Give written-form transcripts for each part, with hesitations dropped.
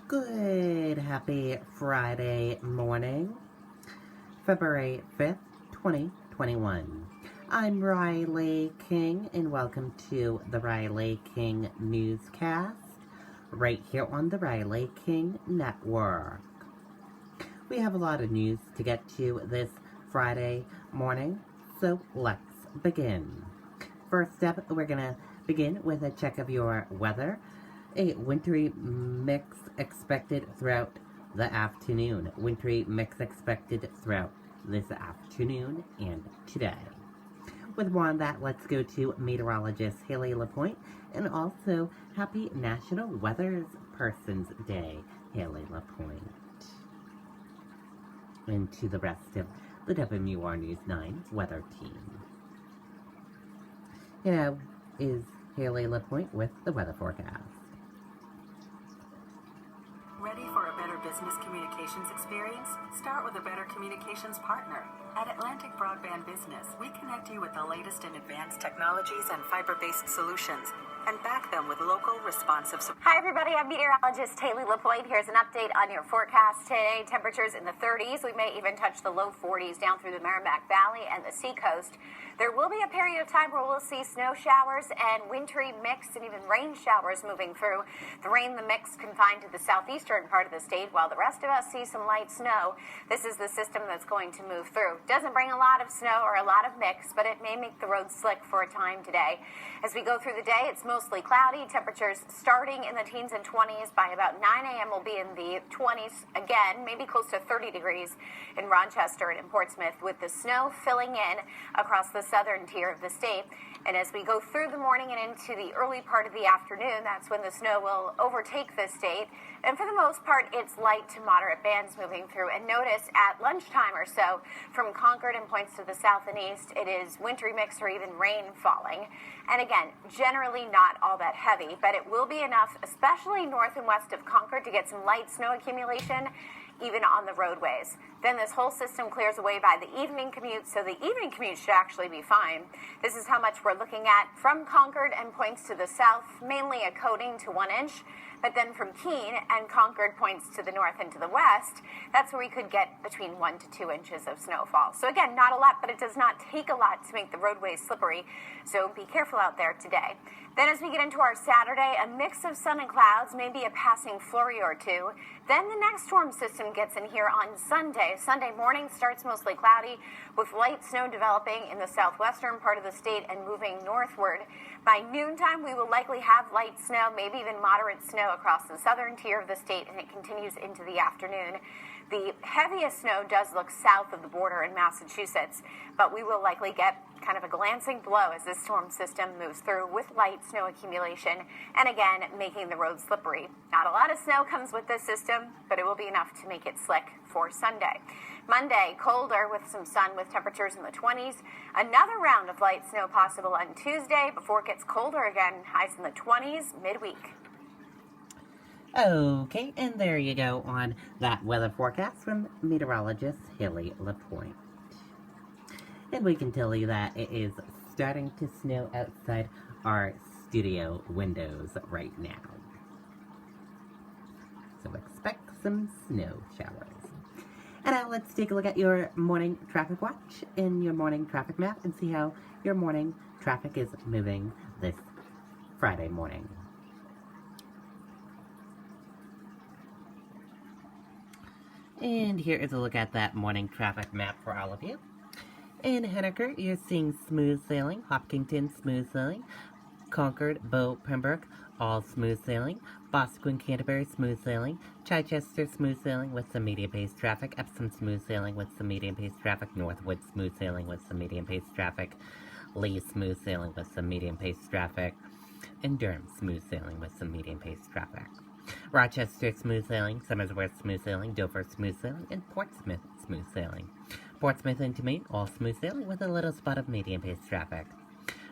Good, happy Friday morning, February 5th, 2021. I'm Riley King, and welcome to the Riley King Newscast, right here on the Riley King Network. We have a lot of news to get to this Friday morning, so let's begin. First up, we're going to begin with a check of your weather. A wintry mix expected throughout the afternoon. Wintry mix expected throughout this afternoon and today. With more on that, let's go to meteorologist Haley LaPointe, and also happy National Weather Person's Day, Haley LaPointe. And to the rest of the WMUR News 9 weather team. Here is Haley LaPointe with the weather forecast. Ready for a better business communications experience? Start with a better communications partner. At Atlantic Broadband Business, we connect you with the latest in advanced technologies and fiber-based solutions, and back them with local, responsive support. Hi, everybody. I'm meteorologist Haley LaPointe. Here's an update on your forecast today. Temperatures in the 30s. We may even touch the low 40s down through the Merrimack Valley and the seacoast. There will be a period of time where we'll see snow showers and wintry mix and even rain showers moving through. The rain, the mix confined to the southeastern part of the state, while the rest of us see some light snow. This is the system that's going to move through. Doesn't bring a lot of snow or a lot of mix, but it may make the roads slick for a time today. As we go through the day, it's mostly cloudy. Temperatures starting in the teens and 20s. By about 9 a.m. we'll be in the 20s again, maybe close to 30 degrees in Rochester and in Portsmouth, with the snow filling in across the southern tier of the state. And as we go through the morning and into the early part of the afternoon, that's when the snow will overtake the state. And for the most part, it's light to moderate bands moving through. And notice at lunchtime or so, from Concord and points to the south and east, it is wintry mix or even rain falling. And again, generally not all that heavy, but it will be enough, especially north and west of Concord, to get some light snow accumulation, even on the roadways. Then this whole system clears away by the evening commute, so the evening commute should actually be fine. This is how much we're looking at from Concord and points to the south, mainly a coating to 1 inch. But then from Keene and Concord points to the north and to the west, that's where we could get between 1 to 2 inches of snowfall. So again, not a lot, but it does not take a lot to make the roadways slippery. So be careful out there today. Then as we get into our Saturday, a mix of sun and clouds, maybe a passing flurry or two. Then the next storm system gets in here on Sunday. Sunday morning starts mostly cloudy, with light snow developing in the southwestern part of the state and moving northward. By noontime, we will likely have light snow, maybe even moderate snow across the southern tier of the state, and it continues into the afternoon. The heaviest snow does look south of the border in Massachusetts, but we will likely get kind of a glancing blow as this storm system moves through with light snow accumulation, and again, making the road slippery. Not a lot of snow comes with this system, but it will be enough to make it slick for Sunday. Monday, colder with some sun with temperatures in the 20s. Another round of light snow possible on Tuesday before it gets colder again, highs in the 20s midweek. Okay, and there you go on that weather forecast from meteorologist Haley LaPointe. And we can tell you that it is starting to snow outside our studio windows right now. So expect some snow showers. And now let's take a look at your morning traffic watch and your morning traffic map and see how your morning traffic is moving this Friday morning. And here is a look at that morning traffic map for all of you. In Henniker, you're seeing smooth sailing. Hopkinton, smooth sailing. Concord, Bow, Pembroke, all smooth sailing. Boscawen, Canterbury, smooth sailing. Chichester, smooth sailing with some medium-paced traffic. Epsom, smooth sailing with some medium-paced traffic. Northwood, smooth sailing with some medium-paced traffic. Lee, smooth sailing with some medium-paced traffic. And Durham, smooth sailing with some medium-paced traffic. Rochester, smooth sailing. Somersworth, smooth sailing. Dover, smooth sailing. And Portsmouth, smooth sailing. Portsmouth and Maine, all smooth sailing with a little spot of medium-paced traffic.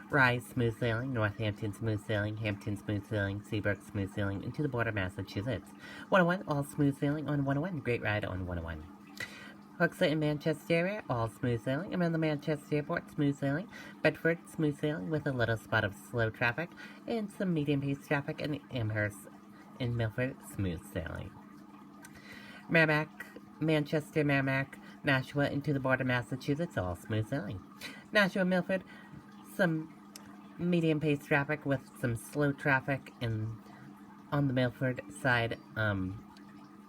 Rye, smooth sailing. Northampton, smooth sailing. Hampton, smooth sailing. Seabrook, smooth sailing. Into the border, Massachusetts. 101, all smooth sailing on 101. Great ride on 101. Hooksett and Manchester area, all smooth sailing. Around the Manchester airport, smooth sailing. Bedford, smooth sailing with a little spot of slow traffic and some medium-paced traffic. And Amherst and Milford, smooth sailing. Merrimack, Manchester, Merrimack, Nashua into the border, Massachusetts, all smooth sailing. Nashua, Milford, some medium-paced traffic with some slow traffic, and on the Milford side,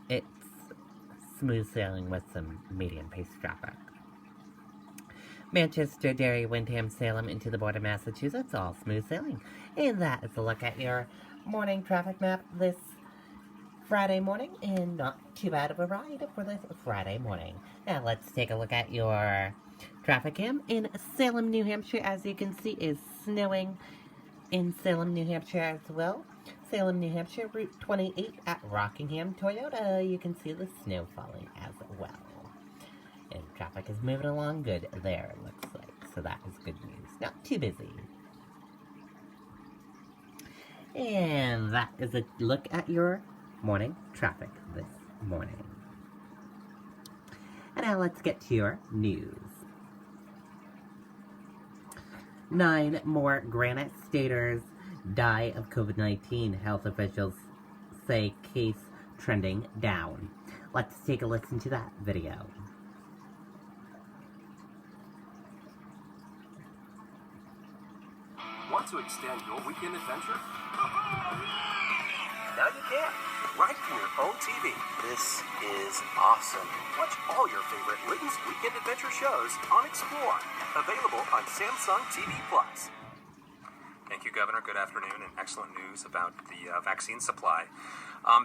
it's smooth sailing with some medium-paced traffic. Manchester, Derry, Windham, Salem into the border, Massachusetts, all smooth sailing. And that is a look at your morning traffic map this Friday morning, and not too bad of a ride for this Friday morning. Now let's take a look at your traffic cam in Salem, New Hampshire. As you can see, is snowing in Salem, New Hampshire as well. Salem, New Hampshire, Route 28 at Rockingham, Toyota. You can see the snow falling as well. And traffic is moving along good there, it looks like. So that is good news. Not too busy. And that is a look at your morning traffic this morning. And now let's get to your news. 9 more Granite Staters die of COVID-19. Health officials say case trending down. Let's take a listen to that video. Want to extend your weekend adventure? Now you can, right from your own TV. This is awesome. Watch all your favorite Litten's Weekend Adventure shows on Explore, available on Samsung TV Plus. Thank you, Governor. Good afternoon, and excellent news about the vaccine supply.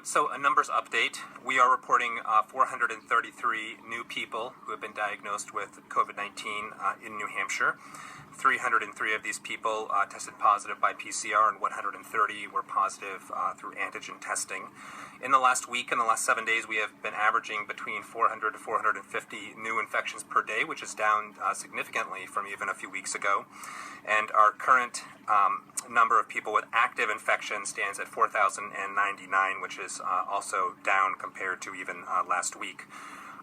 So a numbers update. We are reporting 433 new people who have been diagnosed with COVID-19 in New Hampshire. 303 of these people tested positive by PCR, and 130 were positive through antigen testing. In the last week, in the last 7 days, we have been averaging between 400 to 450 new infections per day, which is down significantly from even a few weeks ago. And our current number of people with active infection stands at 4,099, which is also down compared to even last week.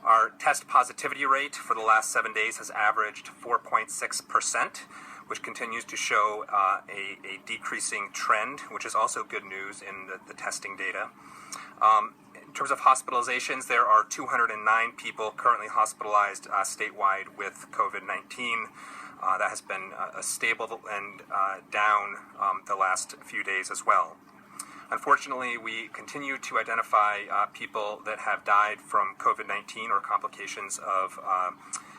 Our test positivity rate for the last 7 days has averaged 4.6%, which continues to show a decreasing trend, which is also good news in the testing data. In terms of hospitalizations, there are 209 people currently hospitalized statewide with COVID-19. That has been stable and down the last few days as well. Unfortunately, we continue to identify people that have died from COVID-19 or complications of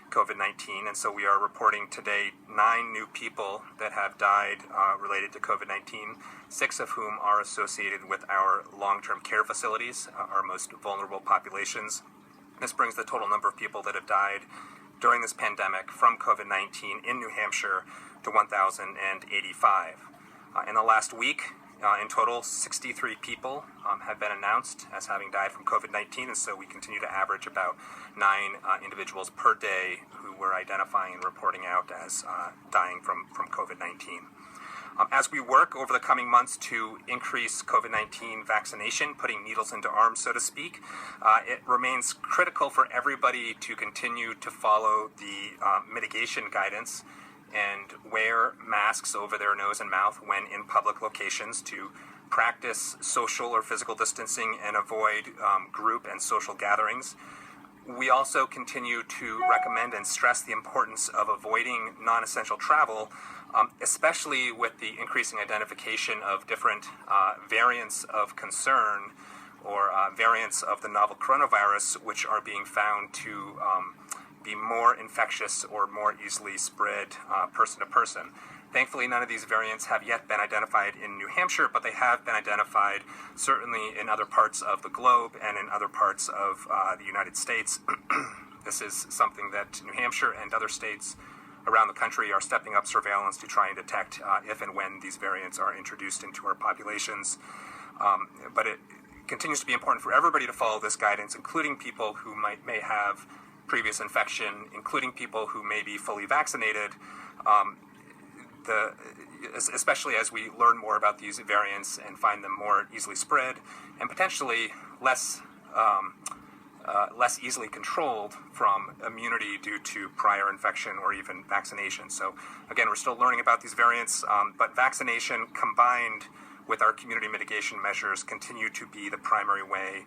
COVID-19, and so we are reporting today 9 new people that have died related to COVID-19, 6 of whom are associated with our long-term care facilities, our most vulnerable populations. This brings the total number of people that have died during this pandemic from COVID-19 in New Hampshire to 1,085. In the last week, in total, 63 people have been announced as having died from COVID-19, and so we continue to average about 9 individuals per day who we're identifying and reporting out as dying from COVID-19. As we work over the coming months to increase COVID-19 vaccination, putting needles into arms, so to speak, it remains critical for everybody to continue to follow the mitigation guidance and wear masks over their nose and mouth when in public locations, to practice social or physical distancing and avoid group and social gatherings. We also continue to recommend and stress the importance of avoiding non-essential travel, especially with the increasing identification of different variants of concern or variants of the novel coronavirus, which are being found to be more infectious or more easily spread person to person. Thankfully, none of these variants have yet been identified in New Hampshire, but they have been identified certainly in other parts of the globe and in other parts of the United States. This is something that New Hampshire and other states around the country are stepping up surveillance to try and detect if and when these variants are introduced into our populations. But it continues to be important for everybody to follow this guidance, including people who may have previous infection, including people who may be fully vaccinated, especially as we learn more about these variants and find them more easily spread and potentially less easily controlled from immunity due to prior infection or even vaccination. So again, we're still learning about these variants, but vaccination combined with our community mitigation measures, continue to be the primary way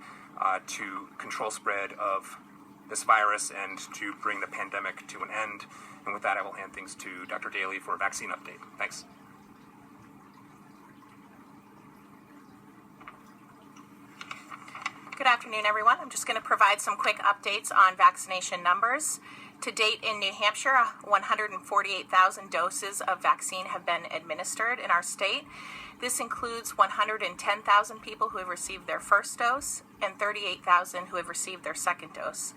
to control spread of this virus and to bring the pandemic to an end. And with that, I will hand things to Dr. Daly for a vaccine update. Thanks. Good afternoon, everyone. I'm just going to provide some quick updates on vaccination numbers. To date in New Hampshire, 148,000 doses of vaccine have been administered in our state. This includes 110,000 people who have received their first dose and 38,000 who have received their second dose.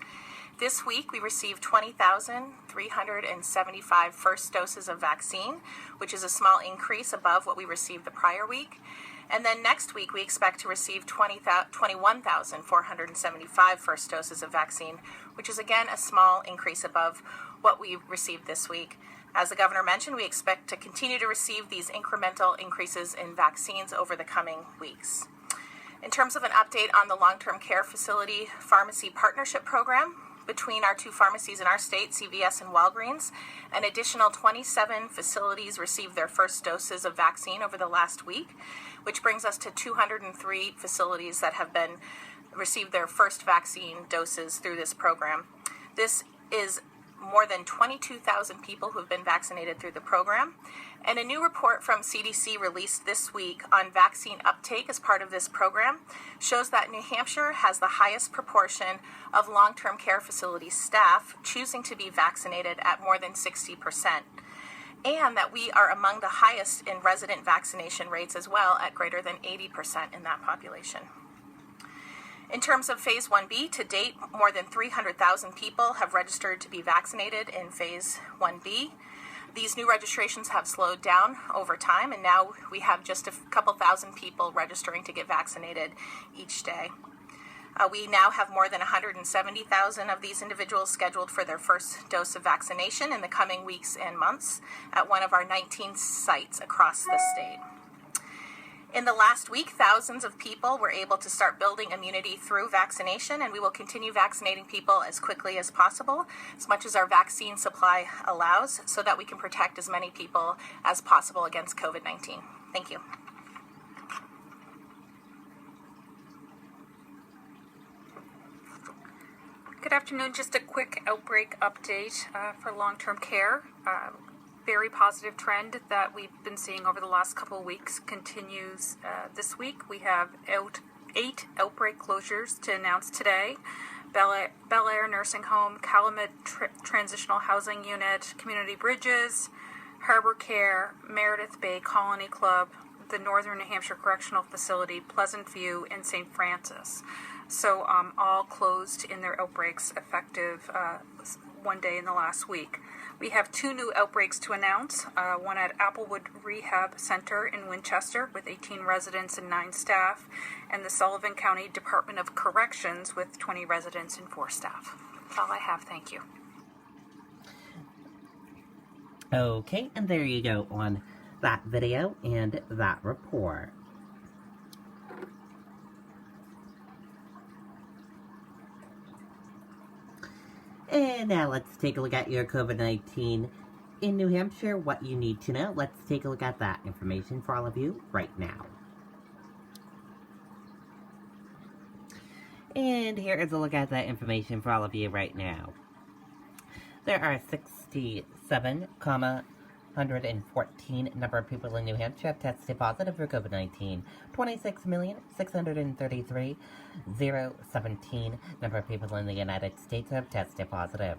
This week, we received 20,375 first doses of vaccine, which is a small increase above what we received the prior week. And then next week, we expect to receive 21,475 first doses of vaccine, which is again a small increase above what we received this week. As the governor mentioned, we expect to continue to receive these incremental increases in vaccines over the coming weeks. In terms of an update on the long-term care facility pharmacy partnership program, between our two pharmacies in our state, CVS and Walgreens, an additional 27 facilities received their first doses of vaccine over the last week, which brings us to 203 facilities that have received their first vaccine doses through this program. This is more than 22,000 people who have been vaccinated through the program. And a new report from CDC released this week on vaccine uptake as part of this program shows that New Hampshire has the highest proportion of long-term care facility staff choosing to be vaccinated at more than 60%, and that we are among the highest in resident vaccination rates as well at greater than 80% in that population. In terms of Phase 1B, to date, more than 300,000 people have registered to be vaccinated in Phase 1B. These new registrations have slowed down over time, and now we have just a couple thousand people registering to get vaccinated each day. We now have more than 170,000 of these individuals scheduled for their first dose of vaccination in the coming weeks and months at one of our 19 sites across the state. In the last week, thousands of people were able to start building immunity through vaccination, and we will continue vaccinating people as quickly as possible, as much as our vaccine supply allows, so that we can protect as many people as possible against COVID-19. Thank you. Good afternoon. Just a quick outbreak update for long-term care. Very positive trend that we've been seeing over the last couple of weeks continues this week. We have 8 outbreak closures to announce today. Bel Air Nursing Home, Calumet Transitional Housing Unit, Community Bridges, Harbor Care, Meredith Bay Colony Club, the Northern New Hampshire Correctional Facility, Pleasant View, and St. Francis. So all closed in their outbreaks effective one day in the last week. We have 2 new outbreaks to announce, one at Applewood Rehab Center in Winchester with 18 residents and 9 staff, and the Sullivan County Department of Corrections with 20 residents and 4 staff. That's all I have. Thank you. Okay, and there you go on that video and that report. And now let's take a look at your COVID-19 in New Hampshire, what you need to know. Let's take a look at that information for all of you right now. And here is a look at that information for all of you right now. There are 67,114 number of people in New Hampshire have tested positive for COVID-19. 26,633,017 number of people in the United States have tested positive.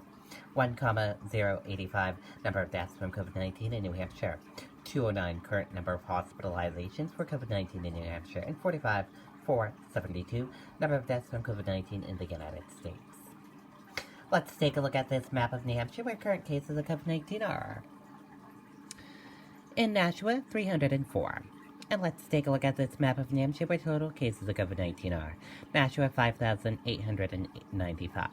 1,085 number of deaths from COVID-19 in New Hampshire. 209 current number of hospitalizations for COVID-19 in New Hampshire, and 45,472 number of deaths from COVID-19 in the United States. Let's take a look at this map of New Hampshire where current cases of COVID-19 are. In Nashua, 304. And let's take a look at this map of New Hampshire where total cases of COVID-19 are. Nashua, 5,895.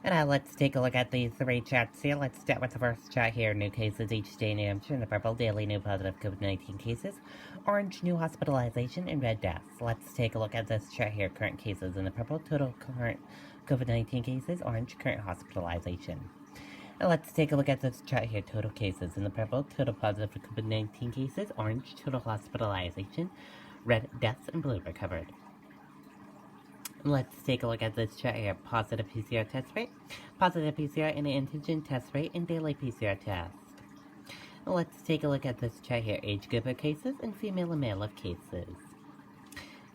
And now let's take a look at these 3 charts here. Let's start with the first chart here. New cases each day in New Hampshire. In the purple, daily new positive COVID-19 cases. Orange, new hospitalization, and red deaths. Let's take a look at this chart here. Current cases in the purple, total current COVID-19 cases. Orange, current hospitalization. Let's take a look at this chart here. Total cases in the purple, total positive for COVID-19 cases, orange, total hospitalization, red, deaths, and blue recovered. Let's take a look at this chart here. Positive PCR test rate, positive PCR and antigen test rate, and daily PCR test. Let's take a look at this chart here. Age group of cases and female and male of cases.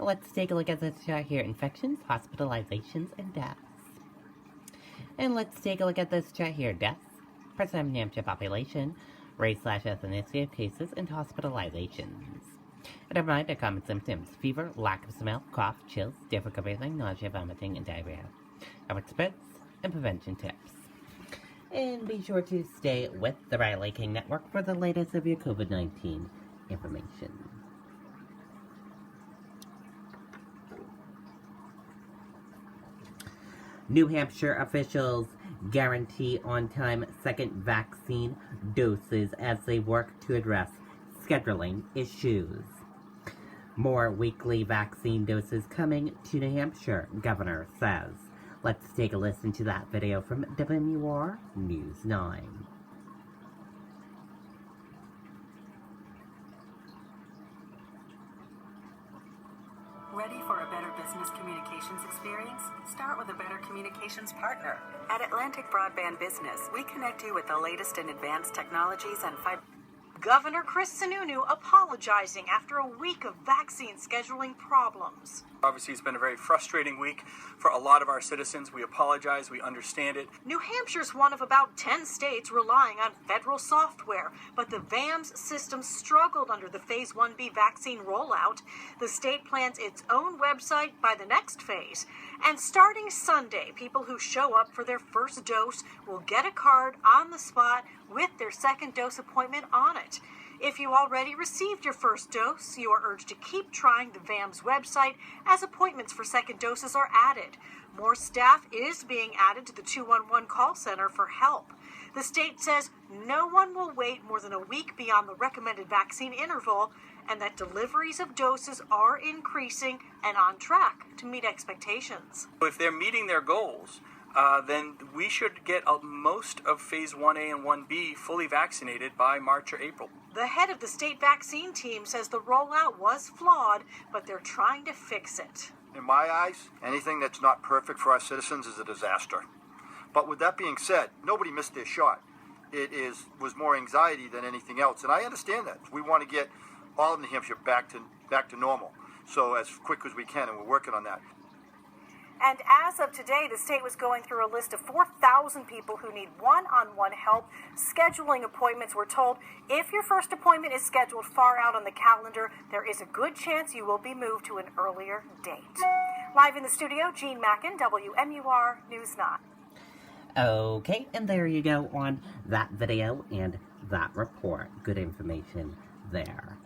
Let's take a look at this chart here. Infections, hospitalizations, and deaths. And let's take a look at this chart here. Deaths, percent of New Hampshire population, race/ethnicity of cases, and hospitalizations. And a reminder, common symptoms: fever, lack of smell, cough, chills, difficult breathing, nausea, vomiting, and diarrhea. Outbreak spreads and prevention tips. And be sure to stay with the Riley King Network for the latest of your COVID-19 information. New Hampshire officials guarantee on-time second vaccine doses as they work to address scheduling issues. More weekly vaccine doses coming to New Hampshire, Governor says. Let's take a listen to that video from WMUR News 9. Ready for a better business communications experience? Start with a better communications partner. At Atlantic Broadband Business, we connect you with the latest in advanced technologies and fiber. Governor Chris Sununu apologizing after a week of vaccine scheduling problems. Obviously, it's been a very frustrating week for a lot of our citizens. We apologize. We understand it. New Hampshire's one of about 10 states relying on federal software, but the VAMS system struggled under the Phase 1B vaccine rollout. The state plans its own website by the next phase. And starting Sunday, people who show up for their first dose will get a card on the spot with their second dose appointment on it. If you already received your first dose, you are urged to keep trying the VAMS website as appointments for second doses are added. More staff is being added to the 211 call center for help. The state says no one will wait more than a week beyond the recommended vaccine interval, and that deliveries of doses are increasing and on track to meet expectations. If they're meeting their goals, then we should get most of Phase 1A and 1B fully vaccinated by March or April. The head of the state vaccine team says the rollout was flawed, but they're trying to fix it. In my eyes, anything that's not perfect for our citizens is a disaster. But with that being said, nobody missed their shot. It was more anxiety than anything else, and I understand that. We want to get all of New Hampshire back to normal, so as quick as we can, and we're working on that. And as of today, the state was going through a list of 4,000 people who need one-on-one help scheduling appointments. We're told if your first appointment is scheduled far out on the calendar, there is a good chance you will be moved to an earlier date. Live in the studio, Jean Mackin, WMUR News 9. Okay, and there you go on that video and that report. Good information there.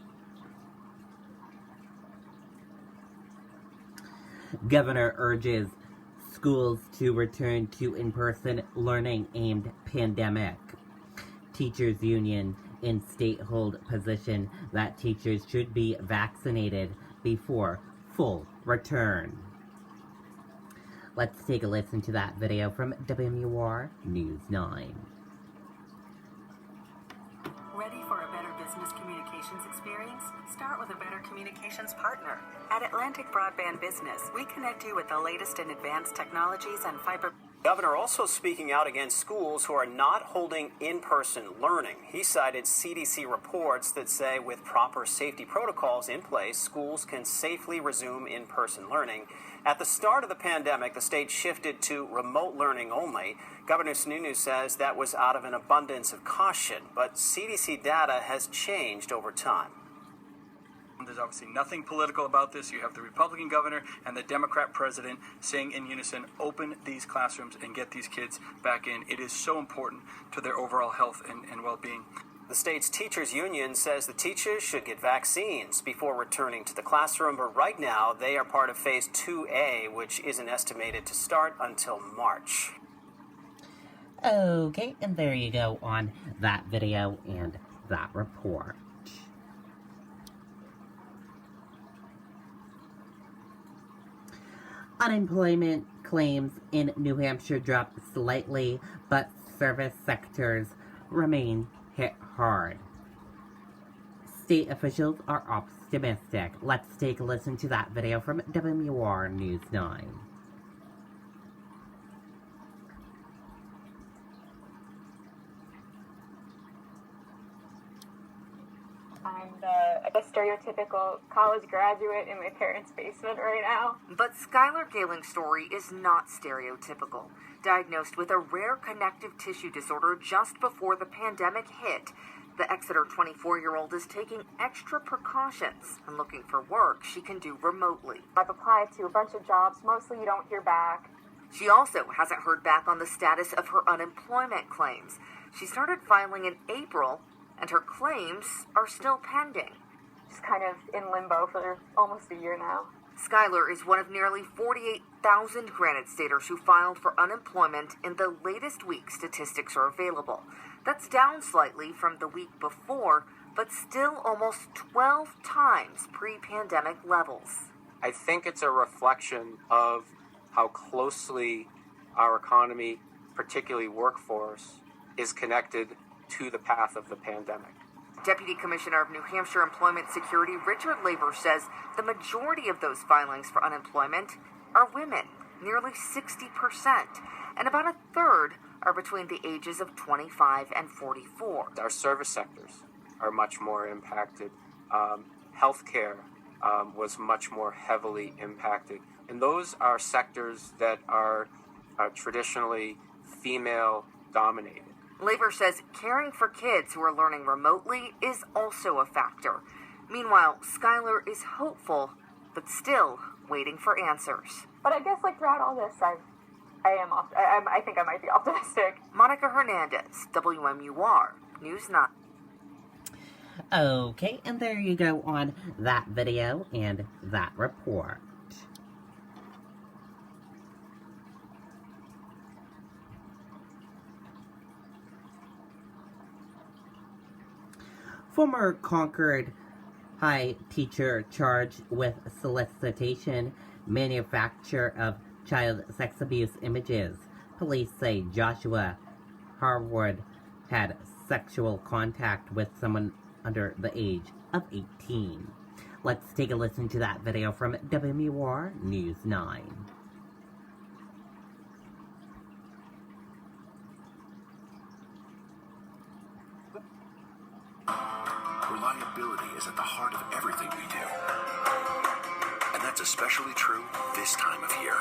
Governor urges schools to return to in-person learning aimed pandemic. Teachers union in state hold position that teachers should be vaccinated before full return. Let's take a listen to that video from WMUR News 9. Ready for a better business communications experience? Start with a better communications partner. At Atlantic Broadband Business, we connect you with the latest in advanced technologies and fiber. Governor also speaking out against schools who are not holding in-person learning. He cited CDC reports that say with proper safety protocols in place, schools can safely resume in-person learning. At the start of the pandemic, the state shifted to remote learning only. Governor Sununu says that was out of an abundance of caution, but CDC data has changed over time. There's obviously nothing political about this. You have the Republican governor and the Democrat president saying in unison, open these classrooms and get these kids back in. It is so important to their overall health and well-being. The state's teachers union says the teachers should get vaccines before returning to the classroom, but right now they are part of Phase 2A, which isn't estimated to start until March. Okay, and there you go on that video and that report. Unemployment claims in New Hampshire dropped slightly, but service sectors remain hit hard. State officials are optimistic. Let's take a listen to that video from WMUR News 9. I'm a stereotypical college graduate in my parents' basement right now. But Skylar Galing's story is not stereotypical. Diagnosed with a rare connective tissue disorder just before the pandemic hit, the Exeter 24-year-old is taking extra precautions and looking for work she can do remotely. I've applied to a bunch of jobs. Mostly you don't hear back. She also hasn't heard back on the status of her unemployment claims. She started filing in April, and her claims are still pending. Just kind of in limbo for almost a year now. Skylar is one of nearly 48,000 Granite Staters who filed for unemployment in the latest week statistics are available. That's down slightly from the week before, but still almost 12 times pre-pandemic levels. I think it's a reflection of how closely our economy, particularly workforce, is connected to the path of the pandemic. Deputy Commissioner of New Hampshire Employment Security Richard Laver says the majority of those filings for unemployment are women, nearly 60%, and about a third are between the ages of 25 and 44. Our service sectors are much more impacted. Healthcare was much more heavily impacted. And those are sectors that are traditionally female-dominated. Laver says caring for kids who are learning remotely is also a factor. Meanwhile, Skylar is hopeful, but still waiting for answers. But I guess throughout all this, I think I might be optimistic. Monica Hernandez, WMUR News 9. Okay, and there you go on that video and that report. Former Concord High teacher charged with solicitation, manufacture of child sex abuse images. Police say Joshua Harwood had sexual contact with someone under the age of 18. Let's take a listen to that video from WMUR News 9. Reliability is at the heart of everything we do. And that's especially true this time of year.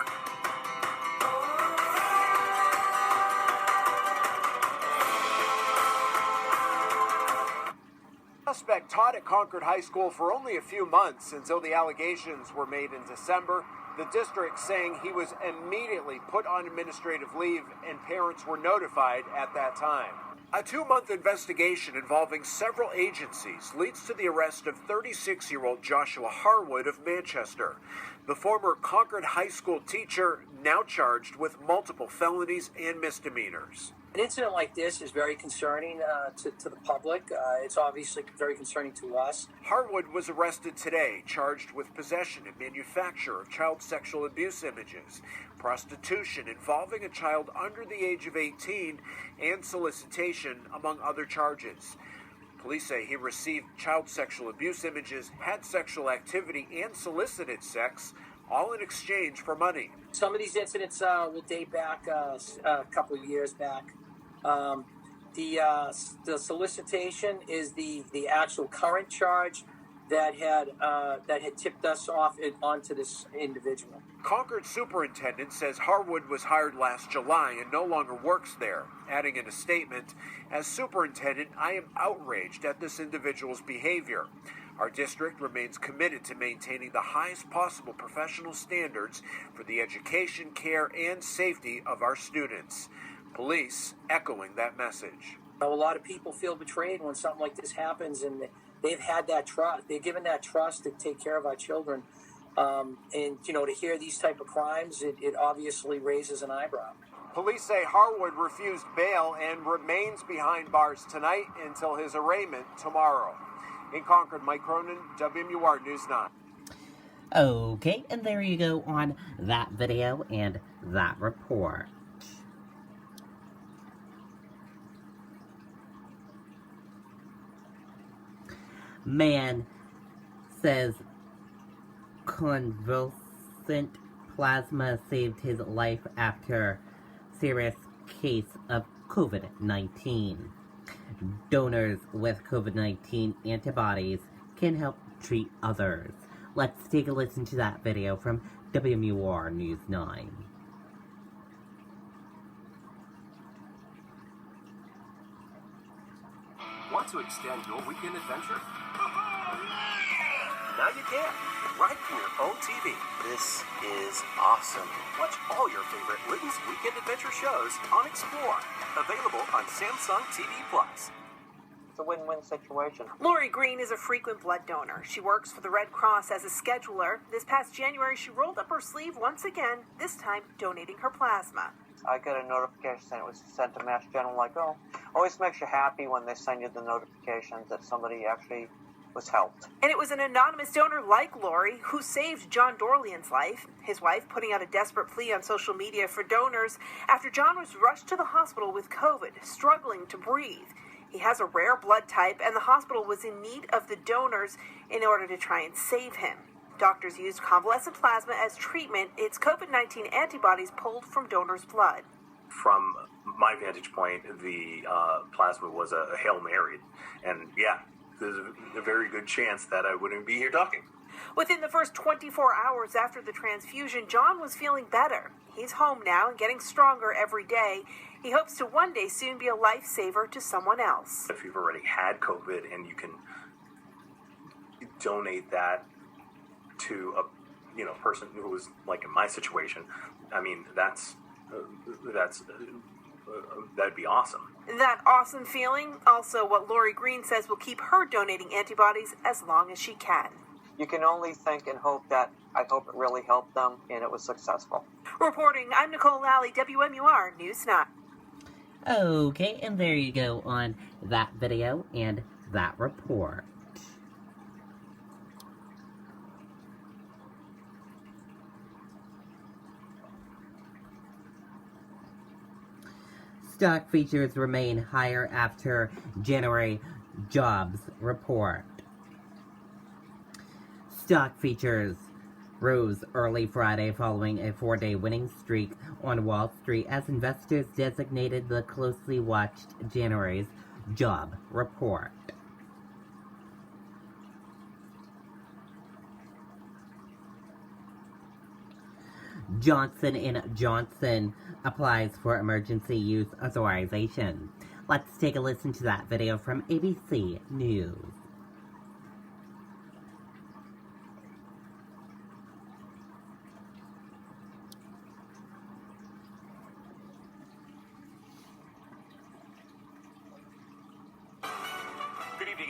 Suspect taught at Concord High School for only a few months until the allegations were made in December. The district saying he was immediately put on administrative leave and parents were notified at that time. A 2-month investigation involving several agencies leads to the arrest of 36-year-old Joshua Harwood of Manchester. The former Concord High School teacher now charged with multiple felonies and misdemeanors. An incident like this is very concerning to the public. It's obviously very concerning to us. Harwood was arrested today, charged with possession and manufacture of child sexual abuse images, prostitution involving a child under the age of 18, and solicitation, among other charges. Police say he received child sexual abuse images, had sexual activity, and solicited sex, all in exchange for money. Some of these incidents will date back a couple of years back. The solicitation is the actual current charge that had tipped us off onto this individual. Concord superintendent says Harwood was hired last July and no longer works there, adding in a statement, "As superintendent, I am outraged at this individual's behavior. Our district remains committed to maintaining the highest possible professional standards for the education, care, and safety of our students." Police echoing that message. A lot of people feel betrayed when something like this happens, and they've had that trust. They've given that trust to take care of our children. And to hear these type of crimes, it obviously raises an eyebrow. Police say Harwood refused bail and remains behind bars tonight until his arraignment tomorrow. In Concord, Mike Cronin, WMUR News 9. Okay, and there you go on that video and that report. Man says convalescent plasma saved his life after serious case of COVID-19. Donors with COVID-19 antibodies can help treat others. Let's take a listen to that video from WMUR News 9. Want to extend your weekend adventure? Now you can, right from your own TV. This is awesome. Watch all your favorite Litton's Weekend Adventure shows on Explore. Available on Samsung TV Plus. It's a win-win situation. Lori Green is a frequent blood donor. She works for the Red Cross as a scheduler. This past January, she rolled up her sleeve once again, this time donating her plasma. I got a notification saying it was sent to Mass General. Like, oh, always makes you happy when they send you the notifications that somebody actually was helped. And it was an anonymous donor like Lori who saved John Dorlian's life, his wife putting out a desperate plea on social media for donors after John was rushed to the hospital with COVID, struggling to breathe. He has a rare blood type, and the hospital was in need of the donors in order to try and save him. Doctors used convalescent plasma as treatment. It's COVID-19 antibodies pulled from donors' blood. From my vantage point, the plasma was a Hail Mary. And yeah, there's a very good chance that I wouldn't be here talking. Within the first 24 hours after the transfusion, John was feeling better. He's home now and getting stronger every day. He hopes to one day soon be a lifesaver to someone else. If you've already had COVID and you can donate that to a person who was like in my situation, I mean, that'd be awesome. That awesome feeling, also what Lori Green says will keep her donating antibodies as long as she can. You can only think and hope that I hope it really helped them and it was successful. Reporting, I'm Nicole Lally, WMUR News 9. Okay, and there you go on that video and that report. Stock futures remain higher after January jobs report. Stock futures rose early Friday following a 4-day winning streak on Wall Street as investors designated the closely watched January's job report. Johnson & Johnson applies for emergency use authorization. Let's take a listen to that video from ABC News.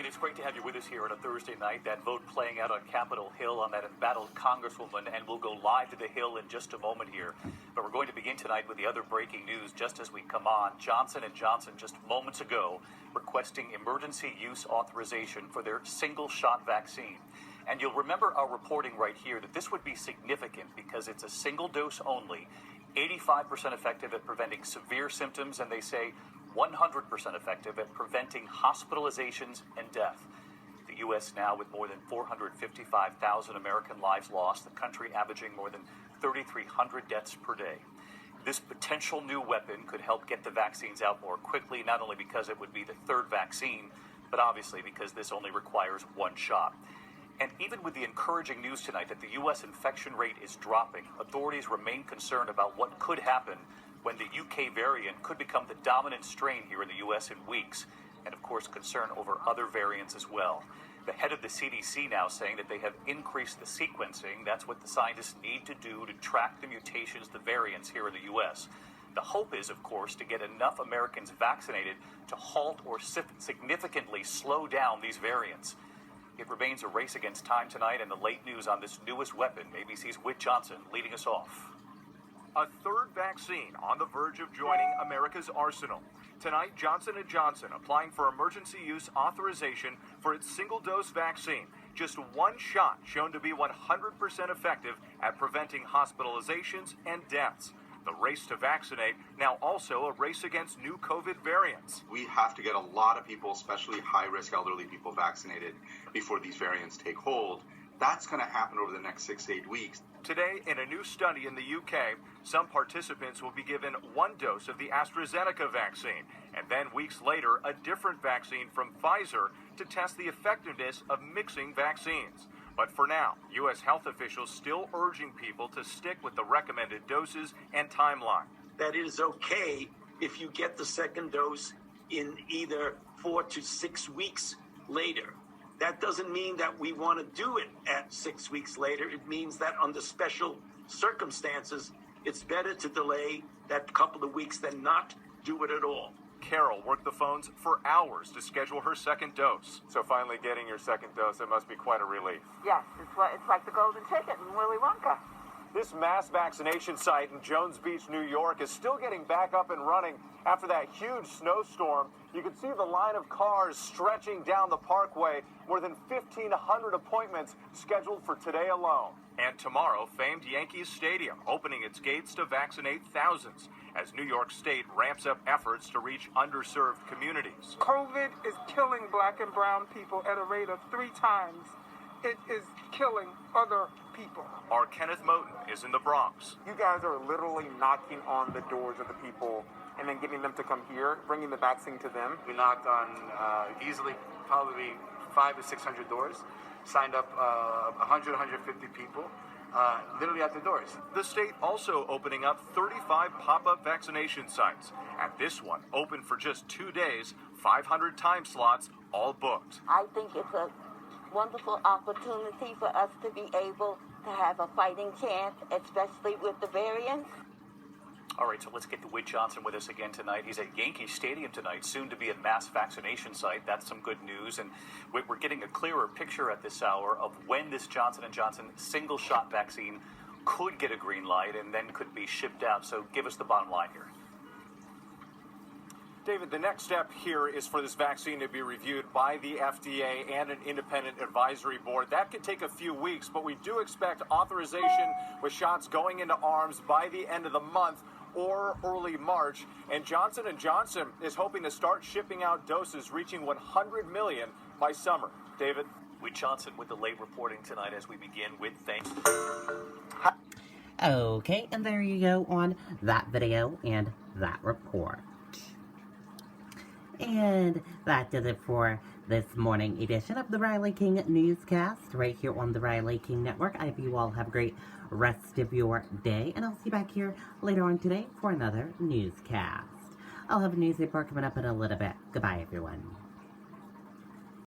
It's great to have you with us here on a Thursday night. That vote playing out on Capitol Hill on that embattled Congresswoman, and we'll go live to the Hill in just a moment here. But we're going to begin tonight with the other breaking news just as we come on. Johnson & Johnson just moments ago requesting emergency use authorization for their single-shot vaccine. And you'll remember our reporting right here that this would be significant because it's a single dose only, 85% effective at preventing severe symptoms, and they say 100% effective at preventing hospitalizations and death. The U.S. now with more than 455,000 American lives lost, the country averaging more than 3,300 deaths per day. This potential new weapon could help get the vaccines out more quickly, not only because it would be the third vaccine, but obviously because this only requires one shot. And even with the encouraging news tonight that the U.S. infection rate is dropping, authorities remain concerned about what could happen when the UK variant could become the dominant strain here in the U.S. in weeks, and of course concern over other variants as well. The head of the CDC now saying that they have increased the sequencing. That's what the scientists need to do to track the mutations, the variants here in the U.S. The hope is, of course, to get enough Americans vaccinated to halt or significantly slow down these variants. It remains a race against time tonight, and the late news on this newest weapon. ABC's Whit Johnson leading us off. A third vaccine on the verge of joining America's arsenal. Tonight, Johnson & Johnson applying for emergency use authorization for its single-dose vaccine. Just one shot shown to be 100% effective at preventing hospitalizations and deaths. the race to vaccinate now also a race against new COVID variants. We have to get a lot of people, especially high-risk elderly people, vaccinated before these variants take hold. That's going to happen over the next 6 to 8 weeks. Today, in a new study in the UK, some participants will be given 1 dose of the AstraZeneca vaccine, and then weeks later, a different vaccine from Pfizer to test the effectiveness of mixing vaccines. But for now, U.S. health officials still urging people to stick with the recommended doses and timeline. That it is okay if you get the second dose in either 4 to 6 weeks later. That doesn't mean that we want to do it at 6 weeks later. It means that under special circumstances, it's better to delay that couple of weeks than not do it at all. Carol worked the phones for hours to schedule her second dose. So finally getting your second dose, it must be quite a relief. Yes, it's like the golden ticket in Willy Wonka. This mass vaccination site in Jones Beach, New York, is still getting back up and running after that huge snowstorm. You can see the line of cars stretching down the parkway. More than 1,500 appointments scheduled for today alone. And tomorrow, famed Yankees Stadium opening its gates to vaccinate thousands as New York State ramps up efforts to reach underserved communities. COVID is killing black and brown people at a rate of 3 times. It is killing other people. Our Kenneth Moten is in the Bronx. You guys are literally knocking on the doors of the people and then getting them to come here, bringing the vaccine to them. We knocked on easily probably 500 to 600 doors, signed up 100, 150 people, literally at the doors. The state also opening up 35 pop-up vaccination sites. At this one, open for just 2 days, 500 time slots, all booked. I think it's a wonderful opportunity for us to be able to have a fighting chance, especially with the variants. All right, so let's get to Whit Johnson with us again tonight. He's at Yankee Stadium tonight, soon to be a mass vaccination site. That's some good news. And we're getting a clearer picture at this hour of when this Johnson & Johnson single-shot vaccine could get a green light and then could be shipped out. So give us the bottom line here. David, the next step here is for this vaccine to be reviewed by the FDA and an independent advisory board. That could take a few weeks, but we do expect authorization with shots going into arms by the end of the month or early March. And Johnson & Johnson is hoping to start shipping out doses reaching 100 million by summer. David? Whit Johnson with the late reporting tonight as we begin with thanks. Okay, and there you go on that video and that report. And that does it for this morning edition of the Riley King Newscast right here on the Riley King Network. I hope you all have a great rest of your day, and I'll see you back here later on today for another newscast. I'll have a news report coming up in a little bit. Goodbye, everyone.